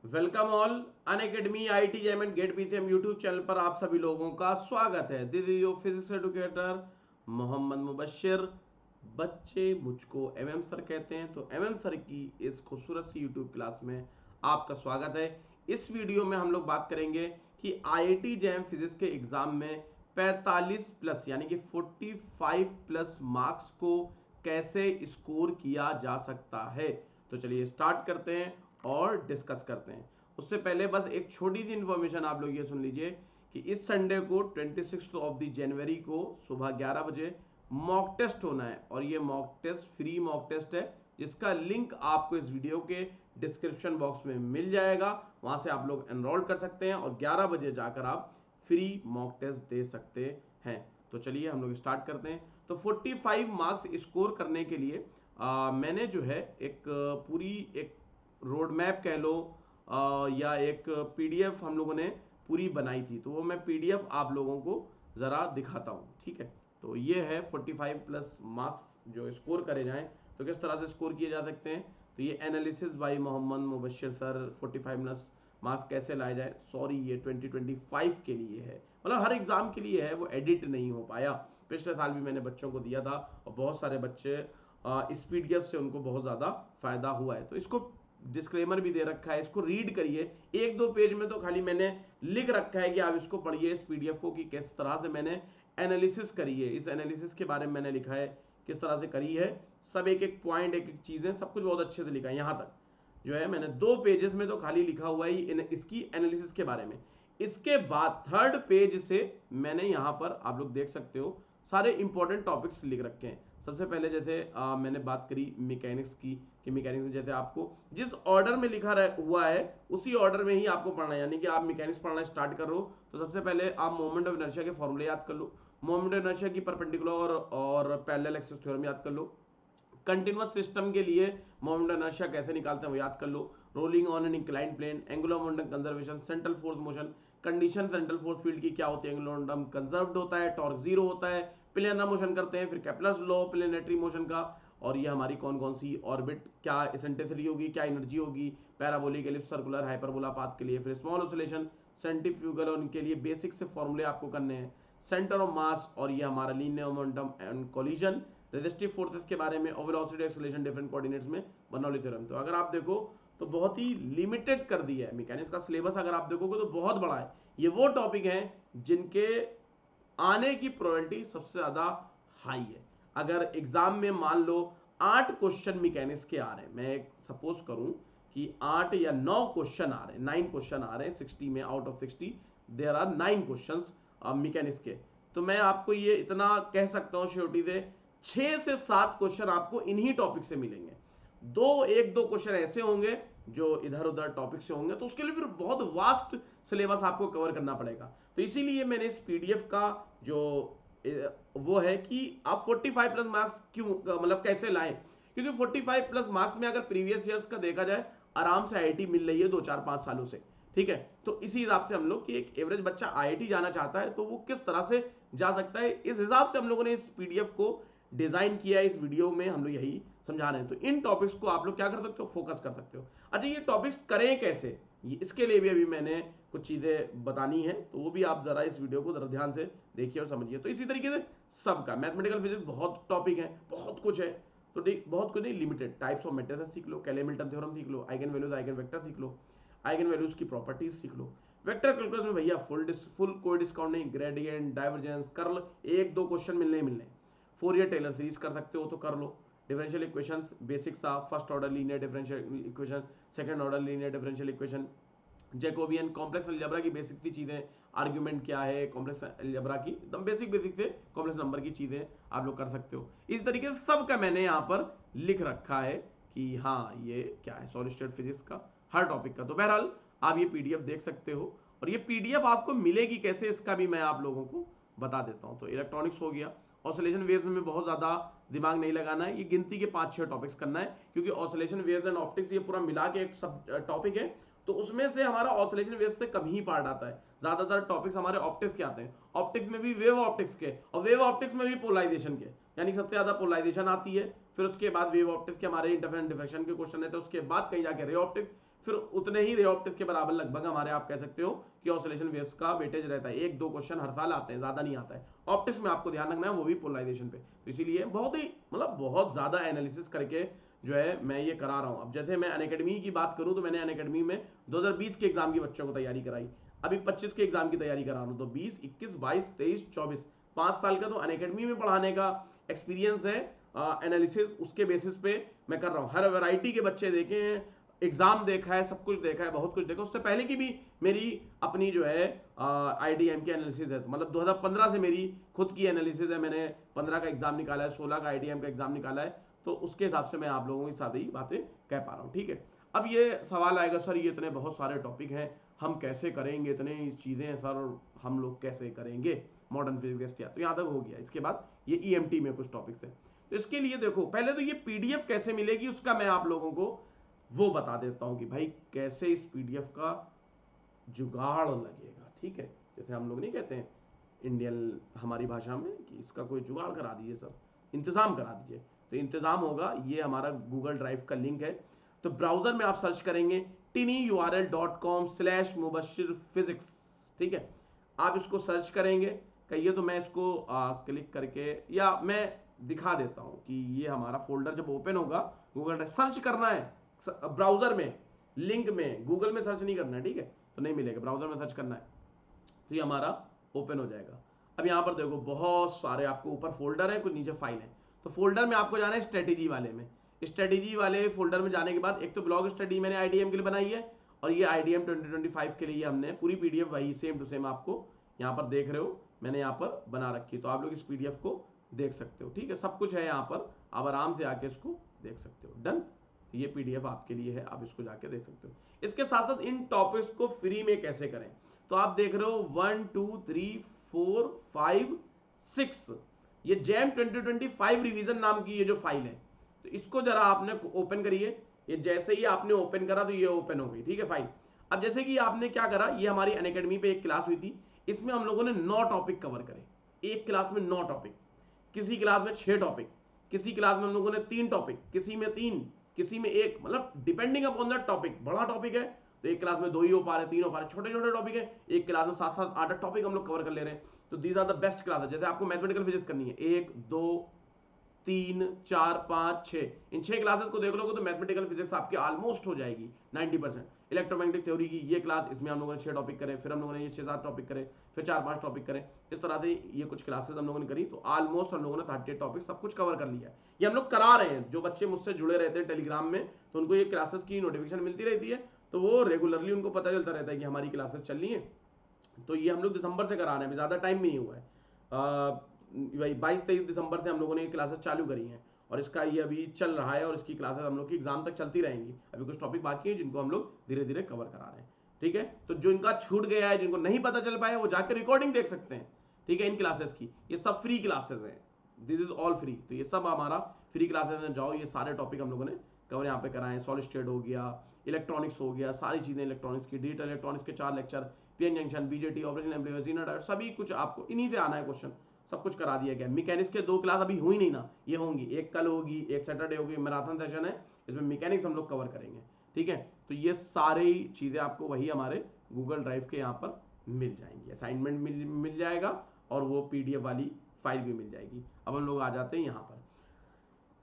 Welcome all Unacademy IIT JAM and GATE PCM YouTube channel पर आप सभी लोगों का स्वागत है। This is your physics educator Mohammad Mubashshir. बच्चे मुझको एमएम सर कहते हैं, तो एमएम सर की इस खूबसूरत सी यूट्यूब क्लास में आपका स्वागत है। इस वीडियो में हम लोग बात करेंगे कि आईआईटी जैम फिजिक्स के एग्जाम में 45 प्लस यानी कि 45 प्लस मार्क्स को कैसे स्कोर किया जा सकता है। तो चलिए स्टार्ट करते हैं और डिस्कस करते हैं। उससे पहले बस एक छोटी सी इंफॉर्मेशन आप लोग ये सुन लीजिए कि इस संडे को 26 ऑफ द जनवरी को सुबह 11 बजे मॉक टेस्ट होना है, और ये mock test free mock test है जिसका लिंक आपको इस वीडियो के डिस्क्रिप्शन बॉक्स में मिल जाएगा। वहां से आप लोग एनरोल कर सकते हैं और 11 बजे जाकर आप फ्री मॉक टेस्ट दे सकते हैं। तो चलिए हम लोग स्टार्ट करते हैं। तो 45 मार्क्स स्कोर करने के लिए मैंने जो है एक पूरी एक रोड मैप कह लो या एक पीडीएफ हम लोगों ने पूरी बनाई थी, तो वो मैं पीडीएफ आप लोगों को ज़रा दिखाता हूँ। ठीक है, तो ये है 45 प्लस मार्क्स जो स्कोर करे जाएं तो किस तरह से स्कोर किए जा सकते हैं। तो ये analysis by Mohammad Mubashshir sir 45 plus marks कैसे लाए जाए। सॉरी, ये 2025 के लिए है, मतलब हर एग्जाम के लिए है, वो एडिट नहीं हो पाया। पिछले साल भी मैंने बच्चों को दिया था और बहुत सारे बच्चे इस पीडीएफ से उनको बहुत ज़्यादा फायदा हुआ है। तो इसको डिस्क्लेमर भी दे रखा है, इसको रीड करिए। एक दो पेज में तो खाली मैंने लिख रखा है कि आप इसको पढ़िए इस पीडीएफ को कि किस तरह से मैंने एनालिसिस करी है। इस एनालिसिस के बारे में मैंने लिखा है किस तरह से करी है, सब एक एक पॉइंट एक एक चीज़ें सब कुछ बहुत अच्छे से लिखा है। यहाँ तक जो है मैंने 2 पेजेस में तो खाली लिखा हुआ है इसकी एनालिसिस के बारे में। इसके बाद 3rd पेज से मैंने यहाँ पर आप लोग देख सकते हो सारे इंपॉर्टेंट टॉपिक्स लिख रखे हैं। सबसे पहले जैसे मैंने बात करी मैकेनिक्स की, कि मैकेनिक्स में जैसे आपको जिस ऑर्डर में लिखा हुआ है उसी ऑर्डर में ही आपको पढ़ना है। यानी कि आप मैकेनिक्स पढ़ना स्टार्ट कर रहे हो तो सबसे पहले आप मोमेंट ऑफ इनर्शिया के फॉर्मूले याद कर लो, मोमेंट ऑफ इनर्शिया की परपेंडिकुलर और पैरेलल एक्सिस थ्योरम याद कर लो, कंटिन्यूअस सिस्टम के लिए मोमेंट ऑफ इनर्शिया कैसे निकालते हैं वो याद कर लो, rolling on an inclined plane, angular momentum conservation, central force motion, condition central force field की क्या होती है, एंगुलर मोमेंटम कंजर्व्ड होता है, टॉर्क जीरो होता है, प्लेनर मोशन करते हैं, फिर केपलर्स लॉ प्लेनेटरी मोशन का, और ये हमारी कौन कौन सी ऑर्बिट क्या एसेंट्रिसिटी होगी, क्या एनर्जी होगी, parabolic, ellipse, circular, hyperbola path के लिए, फिर स्मॉल ऑसिलेशन, सेंट्रीफ्यूगल और उनके लिए बेसिक से फॉर्मूले आपको करने हैं, सेंटर ऑफ मास, और ये हमारा linear momentum and collision, resistive forces के बारे में, और वेलोसिटी एक्सेलरेशन डिफरेंट कोऑर्डिनेट्स में बर्नौली थ्योरम। तो अगर आप देखो तो बहुत ही लिमिटेड कर दिया है मैकेनिक्स का सिलेबस। अगर आप देखोगे तो बहुत बड़ा है। ये वो टॉपिक हैं जिनके आने की प्रोबेबिलिटी सबसे ज्यादा हाई है। अगर एग्जाम में मान लो 8 क्वेश्चन मैकेनिक्स के आ रहे हैं, मैं सपोज करूं कि 8 या 9 क्वेश्चन आ रहे हैं, 9 क्वेश्चन आ रहे हैं 60 में, out of 60 there are 9 questions mechanics के, तो मैं आपको ये इतना कह सकता हूं श्योरिटी से 6 से 7 क्वेश्चन आपको इन्हीं टॉपिक से मिलेंगे। एक दो क्वेश्चन ऐसे होंगे जो इधर उधर टॉपिक से होंगे, तो उसके लिए फिर बहुत वास्ट सिलेबस आपको कवर करना पड़ेगा। तो इसीलिए मैंने इस पीडीएफ का जो वो है कि आप 45 प्लस मार्क्स क्यों मतलब कैसे लाएं, क्योंकि 45 प्लस मार्क्स में अगर प्रीवियस ईयर्स का देखा जाए आराम से आईआईटी मिल रही है 2 4 5 सालों से। ठीक है, तो इसी हिसाब से हम लोग कि एक एवरेज बच्चा आईआईटी जाना चाहता है तो वो किस तरह से जा सकता है, इस हिसाब से हम लोगों ने इस पीडीएफ को डिजाइन किया है। इस वीडियो में हम लोग यही समझा रहे हैं। तो इन टॉपिक्स को आप लोग क्या कर सकते हो, फोकस कर सकते हो। अच्छा, ये टॉपिक्स करें कैसे, इसके लिए भी अभी मैंने कुछ चीज़ें बतानी है, तो वो भी आप जरा इस वीडियो को जरा ध्यान से देखिए और समझिए। तो इसी तरीके से सबका मैथमेटिकल फिजिक्स बहुत टॉपिक है, बहुत कुछ है। तो बहुत कुछ नहीं, लिमिटेड टाइप्स ऑफ मैट्रिसेस सीख लो, कैले-मिल्टन थ्योरम सीख लो, आइगन वैल्यूज आइगन वेक्टर सीख लो, आइगन वैल्यूज की प्रॉपर्टीज सीख लो। वेक्टर कैलकुलस में भैया फुल कोई डिस्काउंट नहीं, ग्रेडियंट, डाइवर्जेंस, कर्ल, एक दो क्वेश्चन मिलने ही मिलने। फोरियर टेलर सीरीज कर सकते हो तो कर लो। डिफरेंशियल इक्वेशंस बेसिक सा, first order linear differential equation, second order linear differential equation, Jacobian, complex algebra की बेसिक सी चीज़ें, आर्ग्यूमेंट क्या है, कॉम्प्लेक्स अलजेब्रा की एकदम बेसिक से कॉम्प्लेक्स नंबर की चीज़ें आप लोग कर सकते हो। इस तरीके से सबका मैंने यहाँ पर लिख रखा है कि हाँ ये क्या है, सॉलिड स्टेट फिजिक्स का हर टॉपिक का। तो बहरहाल आप ये पीडीएफ देख सकते हो, और ये पीडीएफ आपको मिलेगी कैसे इसका भी मैं आप लोगों को बता देता हूँ। तो इलेक्ट्रॉनिक्स हो गया, ऑसिलेशन वेव्स में बहुत ज़्यादा दिमाग नहीं लगाना है, ये गिनती के 5-6 टॉपिक्स करना है, क्योंकि ऑसिलेशन वेव्स एंड ऑप्टिक्स ये पूरा मिला के एक सब टॉपिक है। तो उसमें से हमारा ऑसिलेशन वेव्स से कम ही पार्ट आता है, ज्यादातर टॉपिक्स हमारे ऑप्टिक्स के आते हैं। ऑप्टिक्स में भी वेव ऑप्टिक्स के, और वेव ऑप्टिक्स में भी पोलराइजेशन के, यानी सबसे ज्यादा पोलराइजेशन आती है। फिर उसके बाद वेव ऑप्टिक्स के हमारे इंटरफेरेंस डिफ्रैक्शन के क्वेश्चन है, तो उसके बाद कहीं जाके रे ऑप्टिक्स, फिर उतने ही रे ऑप्टिक्स के बराबर लगभग हमारे आप कह सकते हो कि ऑसिलेशन वेव्स का वेटेज रहता है। 1-2 क्वेश्चन हर साल आते हैं, ज्यादा नहीं आता है। ऑप्टिक्स में आपको ध्यान रखना है, वो भी पोलराइजेशन पे। तो इसीलिए बहुत ही मतलब बहुत ज्यादा एनालिसिस करके जो है मैं ये करा रहा हूँ। अब जैसे मैं अनअकैडमी की बात करूँ तो मैंने अनअकैडमी में 2020 के एग्जाम की बच्चों को तैयारी कराई, अभी 25 के एग्जाम की तैयारी करा रहा हूँ। तो 20, 21, 22, 23, 24 5 साल का तो अनअकैडमी में पढ़ाने का एक्सपीरियंस है। एनालिसिस उसके बेसिस पे मैं कर रहा हूँ। हर वैरायटी के बच्चे देखे हैं, एग्जाम देखा है, सब कुछ देखा है, बहुत कुछ देखा। उससे पहले की भी मेरी अपनी जो है आईडीएम की एनालिसिस है, मतलब 2015 से मेरी खुद की एनालिसिस है। मैंने 15 का एग्जाम निकाला है, 16 का आईडीएम का एग्जाम निकाला है, तो उसके हिसाब से मैं आप लोगों की सारी बातें कह पा रहा हूँ। ठीक है, अब ये सवाल आएगा सर ये इतने बहुत सारे टॉपिक हैं, हम कैसे करेंगे, इतने चीजें हैं सर, हम लोग कैसे करेंगे मॉडर्न फिजिक्स क्या। तो यहाँ तक हो गया। इसके बाद ये ईएमटी में कुछ टॉपिक्स हैं। तो इसके लिए देखो, पहले तो ये पीडीएफ कैसे मिलेगी उसका मैं आप लोगों को वो बता देता हूं कि भाई कैसे इस पीडीएफ का जुगाड़ लगेगा। ठीक है, जैसे हम लोग नहीं कहते हैं इंडियन हमारी भाषा में कि इसका कोई जुगाड़ करा दीजिए सर, इंतजाम करा दीजिए। तो इंतजाम होगा, ये हमारा गूगल ड्राइव का लिंक है। तो ब्राउजर में आप सर्च करेंगे tinyurl.com/mubashshirphysics। ठीक है, आप इसको सर्च करेंगे। कहिए तो मैं इसको क्लिक करके या मैं दिखा देता हूं कि ये हमारा फोल्डर जब ओपन होगा, गूगल ड्राइव सर्च करना है ब्राउजर में, लिंक में, गूगल में सर्च नहीं करना है। ठीक है, तो नहीं मिलेगा, ब्राउजर में सर्च करना है। तो ये हमारा ओपन हो जाएगा। अब यहाँ पर देखो बहुत सारे आपको ऊपर फोल्डर है, कुछ नीचे फाइल है। तो फोल्डर में आपको जाना है स्ट्रेटेजी वाले में। स्ट्रेटेजी वाले फोल्डर में जाने के बाद एक तो ब्लॉग स्टडी मैंने आईडीएम के लिए बनाई है, और ये आईडीएम 2025 के लिए हमने पूरी पीडीएफ वही सेम टू सेम आपको यहाँ पर देख रहे हो, मैंने यहाँ पर बना रखी है। तो आप लोग इस पीडीएफ को देख सकते हो। ठीक है, सब कुछ है यहाँ पर, आप आराम से आके इसको देख सकते हो। डन, ये पीडीएफ आपके लिए है, आप इसको जाके देख सकते हो। इसके साथ साथ इन टॉपिक्स को फ्री में कैसे करें, तो आप देख रहे हो 1 2 3 4 5 6, ये जैम 2025 रिवीजन नाम की ये जो फाइल है। तो इसको जरा आपने ओपन करिए। ये जैसे ही आपने ओपन करा तो ये ओपन हो गई। ठीक है फाइल। अब जैसे कि आपने क्या करा, ये हमारी अनअकैडमी पे एक क्लास हुई थी, इसमें हम लोगों ने 9 टॉपिक कवर करे। एक क्लास में 9 टॉपिक, किसी क्लास में 6 टॉपिक, किसी क्लास में हम लोगों ने 3 टॉपिक, किसी में 3, किसी में 1, मतलब डिपेंडिंग अपॉन दैट टॉपिक। बड़ा टॉपिक है तो एक क्लास में 2 ही हो पा रहे, 3 हो पा रहे। छोटे छोटे टॉपिक है, एक क्लास में 7-7 8 टॉपिक हम लोग कवर कर ले रहे हैं। तो these are the best class. जैसे आपको मैथमेटिकल फिजिक्स करनी है, 1 2 3 4 5 6, इन 6 क्लासेस को देख लोगे तो मैथमेटिकल फिजिक्स आपकी ऑलमोस्ट हो जाएगी 90%। इलेक्ट्रोमैग्नेटिक थ्योरी की ये क्लास, इसमें हम लोगों ने 6 टॉपिक करे, फिर हम लोगों ने ये 6-7 टॉपिक करे, फिर 4-5 टॉपिक करे। इस तरह से ये कुछ क्लासेस हम लोगों ने करी, तो ऑलमोस्ट हम लोगों ने 38 टॉपिक सब कुछ कवर कर लिया है। ये हम लोग करा रहे हैं, जो बच्चे मुझसे जुड़े रहते हैं टेलीग्राम में, तो उनको ये क्लासेस की नोटिफिकेशन मिलती रहती है, तो वो रेगुलरली उनको पता चलता रहता है कि हमारी क्लासेस चल रही हैं। तो ये हम लोग दिसंबर से करा रहे हैं, ज़्यादा टाइम भी नहीं हुआ है। वही 22-23 दिसंबर से हम लोगों ने ये क्लासेस चालू करी हैं, और इसका ये अभी चल रहा है, और इसकी क्लासेस हम लोग की एग्जाम तक चलती रहेंगी। अभी कुछ टॉपिक बाकी हैं जिनको हम लोग धीरे धीरे कवर करा रहे हैं। ठीक है, तो जो इनका छूट गया है, जिनको नहीं पता चल पाया, वो जाकर रिकॉर्डिंग देख सकते हैं। ठीक है, इन क्लासेस की ये सब फ्री क्लासेस हैं, दिस इज ऑल फ्री। तो ये सब हमारा फ्री क्लासेस में जाओ, ये सारे टॉपिक हम लोगों ने कवर यहाँ पे कराए हैं। सॉलिड स्टेट हो गया, इलेक्ट्रॉनिक्स हो गया, सारी चीजें इलेक्ट्रॉनिक्स की, डिजिटल इलेक्ट्रॉनिक्स के 4 lecture, PN junction, BJT, operation amplifier, zero diode, सभी कुछ आपको इन्हीं से आना है क्वेश्चन, सब कुछ करा दिया गया। मैकेनिक्स के 2 क्लास अभी हुई नहीं ना, ये होंगी, एक कल होगी, एक सैटरडे होगी, मैराथन सेशन है, इसमें मैकेनिक्स हम लोग कवर करेंगे। ठीक है, तो ये सारी चीजें आपको वही हमारे गूगल ड्राइव के यहाँ पर मिल जाएंगी। असाइनमेंट मिल जाएगा, और वो पीडीएफ वाली फाइल भी मिल जाएगी। अब हम लोग आ जाते हैं यहाँ पर,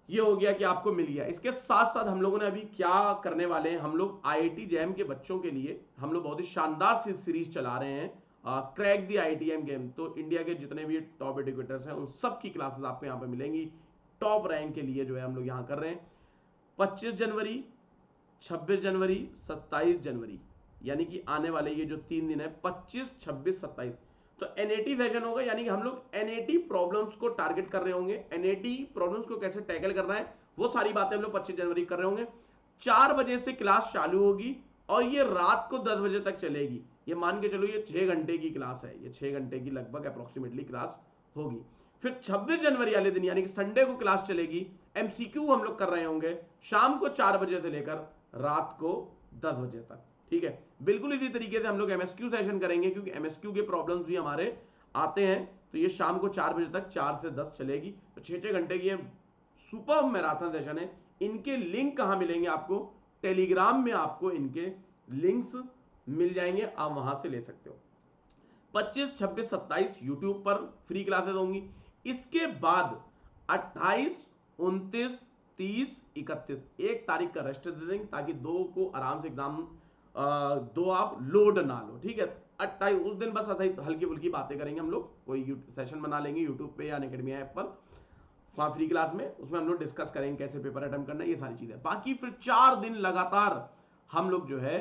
ये हो गया कि आपको मिल गया। इसके साथ साथ हम लोगों ने अभी क्या करने वाले हैं, हम लोग आईआईटी जैम के बच्चों के लिए हम लोग बहुत ही शानदार सी सीरीज चला रहे हैं, क्रैक द आईआईटीएम गेम। तो इंडिया के जितने भी टॉप एजुकेटर्स हैं उन सब की क्लासेस आपको यहाँ पे मिलेंगी। टॉप रैंक के लिए जो है हम लोग यहाँ कर रहे हैं 25 जनवरी, 26 जनवरी, 27 जनवरी, यानी कि आने वाले ये जो 3 दिन है 25, 26, 27, तो एनएटी सेशन होगा। यानी कि हम लोग एनएटी प्रॉब्लम्स को टारगेट कर रहे होंगे, एनएटी प्रॉब्लम्स को कैसे टैकल करना है वो सारी बातें हम लोग 25 जनवरी कर रहे होंगे। 4 बजे से क्लास चालू होगी और ये रात को 10 बजे तक चलेगी। ये मान के चलो ये 6 घंटे की क्लास है, ये 6 घंटे की लगभग अप्रोक्सीमेटली क्लास होगी। फिर 26 जनवरी वाले दिन यानी कि संडे को क्लास चलेगी, एमसीक्यू हम लोग कर रहे होंगे शाम को 4 बजे से लेकर रात को 10 बजे तक। ठीक है, बिल्कुल इसी तरीके से हम लोग एमएसक्यू सेशन करेंगे, क्योंकि एमएसक्यू के प्रॉब्लम्स भी हमारे आते हैं। तो ये शाम को 4 बजे तक 4 से 10 चलेगी, तो 6-6 घंटे की ये सुपर मैराथन सेशन है। इनके लिंक कहां मिलेंगे आपको, टेलीग्राम में आपको इनके लिंक्स मिल जाएंगे, आप वहां से ले सकते हो। 25, 26, 27 यूट्यूब पर फ्री क्लासेस होंगी। इसके बाद 28, 29, 30, 31 एक तारीख का रेस्ट दे देंगे ताकि 2 को आराम से एग्जाम 2 आप लोड ना लो, ठीक है। 28 उस दिन बस ऐसा हल्की फुल्की बातें करेंगे हम लोग, कोई सेशन बना लेंगे यूट्यूब पे या अनअकैडमी ऐप पर वहां फ्री क्लास में, उसमें हम लोग डिस्कस करेंगे कैसे पेपर अटेम्प्ट करना है, ये सारी चीजें। बाकी फिर 4 दिन लगातार हम लोग जो है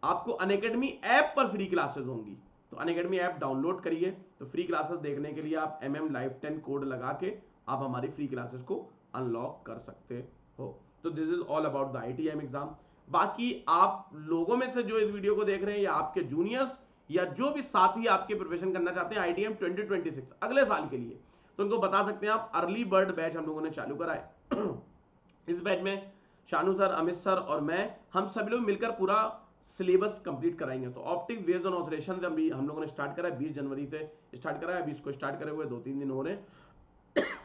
आपको अनअकैडमी ऐप पर फ्री क्लासेस होंगी। तो अनअकैडमी ऐप डाउनलोड करिए, तो फ्री क्लासेस देखने के लिए आप MM Live 10 कोड लगा के आप हमारी फ्री क्लासेस को अनलॉक कर सकते हो। तो this is all about the IITM exam. बाकी आप लोगों में से जो इस वीडियो को देख रहे हैं या आपके जूनियर्स या जो भी साथी आपके प्रिपरेशन करना चाहते हैं IITM 2026 अगले साल के लिए, तो उनको बता सकते हैं आप अर्ली बर्ड बैच हम लोगों ने चालू करा है। इस बैच में शानू सर, अमित सर और मैं, हम सभी लोग मिलकर पूरा सिलेबस कंप्लीट कराएंगे। तो ऑप्टिक वेव्स ऑन ऑसिलेशन से अभी हम लोगों ने स्टार्ट करा है, 20 जनवरी से स्टार्ट करा है, अभी इसको स्टार्ट करे हुए 2-3 दिन हो रहे हैं।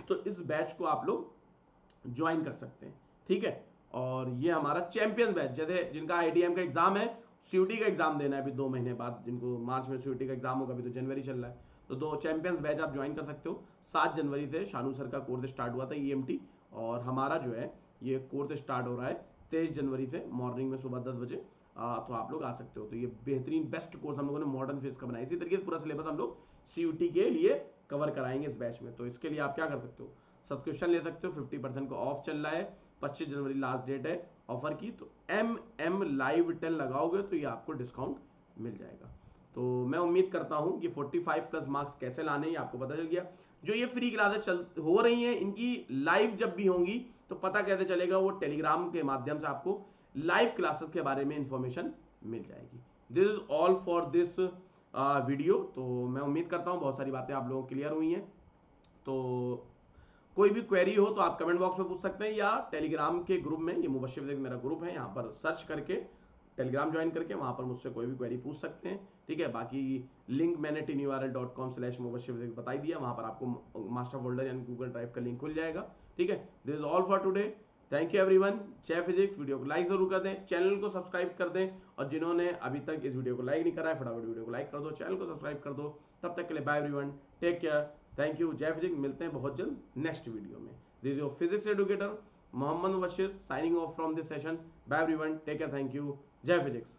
तो इस बैच को आप लोग ज्वाइन कर सकते हैं, ठीक है। और ये हमारा चैंपियन बैच, जैसे जिनका IITM का एग्जाम है, CUET का एग्जाम देना है अभी 2 महीने बाद, जिनको मार्च में CUET का एग्जाम होगा, अभी तो जनवरी चल रहा है, तो 2 चैंपियंस बैच आप ज्वाइन कर सकते हो। 7 जनवरी से शानू सर का कोर्स स्टार्ट हुआ था EMT, और हमारा जो है ये कोर्स स्टार्ट हो रहा है 23 जनवरी से मॉर्निंग में सुबह 10 बजे। तो आप लोग आ सकते हो। तो ये बेहतरीन बेस्ट कोर्स हम लोगों ने मॉडर्न फिजिक्स का बनाया। इसी तरीके से पूरा सिलेबस हम लोग CUET के लिए कवर कराएंगे इस बैच में। तो इसके लिए आप क्या कर सकते हो, सब्सक्रिप्शन ले सकते हो, 50% का ऑफ चल रहा है, 25 जनवरी लास्ट डेट है ऑफर की। तो MM Live 10 लगाओगे तो ये आपको डिस्काउंट मिल जाएगा। तो मैं उम्मीद करता हूं कि 45+ मार्क्स कैसे लाने ये आपको पता चल गया। जो ये फ्री क्लासेस चल हो रही हैं, इनकी लाइव जब भी होंगी तो पता कैसे चलेगा, वो टेलीग्राम के माध्यम से आपको लाइव क्लासेस के बारे में इंफॉर्मेशन मिल जाएगी। This is all for this video. तो मैं उम्मीद करता हूँ बहुत सारी बातें आप लोगों को क्लियर हुई हैं। तो कोई भी क्वेरी हो तो आप कमेंट बॉक्स में पूछ सकते हैं, या टेलीग्राम के ग्रुप में, ये मुबश्शिर विवेक मेरा ग्रुप है, यहाँ पर सर्च करके टेलीग्राम ज्वाइन करके वहाँ पर मुझसे कोई भी क्वेरी पूछ सकते हैं, ठीक है। बाकी लिंक मैंने tinyurl.com/मुबश्शिर विवेक बताई दिया, वहाँ पर आपको मास्टर फोल्डर यानी गूगल ड्राइव का लिंक खुल जाएगा, ठीक है। This is all for today, thank you everyone. जय फिजिक्स। वीडियो को लाइक जरूर कर दें, चैनल को सब्सक्राइब कर दें, और जिन्होंने अभी तक इस वीडियो को लाइक नहीं करा है फटाफट वीडियो को लाइक कर दो, चैनल को सब्सक्राइब कर दो। तब तक के लिए bye everyone, take care, thank you, जय फिजिक्स। मिलते हैं बहुत जल्द नेक्स्ट वीडियो में। This is your physics educator Mohammad Mubashshir signing off from this session. Bye everyone, take care, thank you, जय फिजिक्स।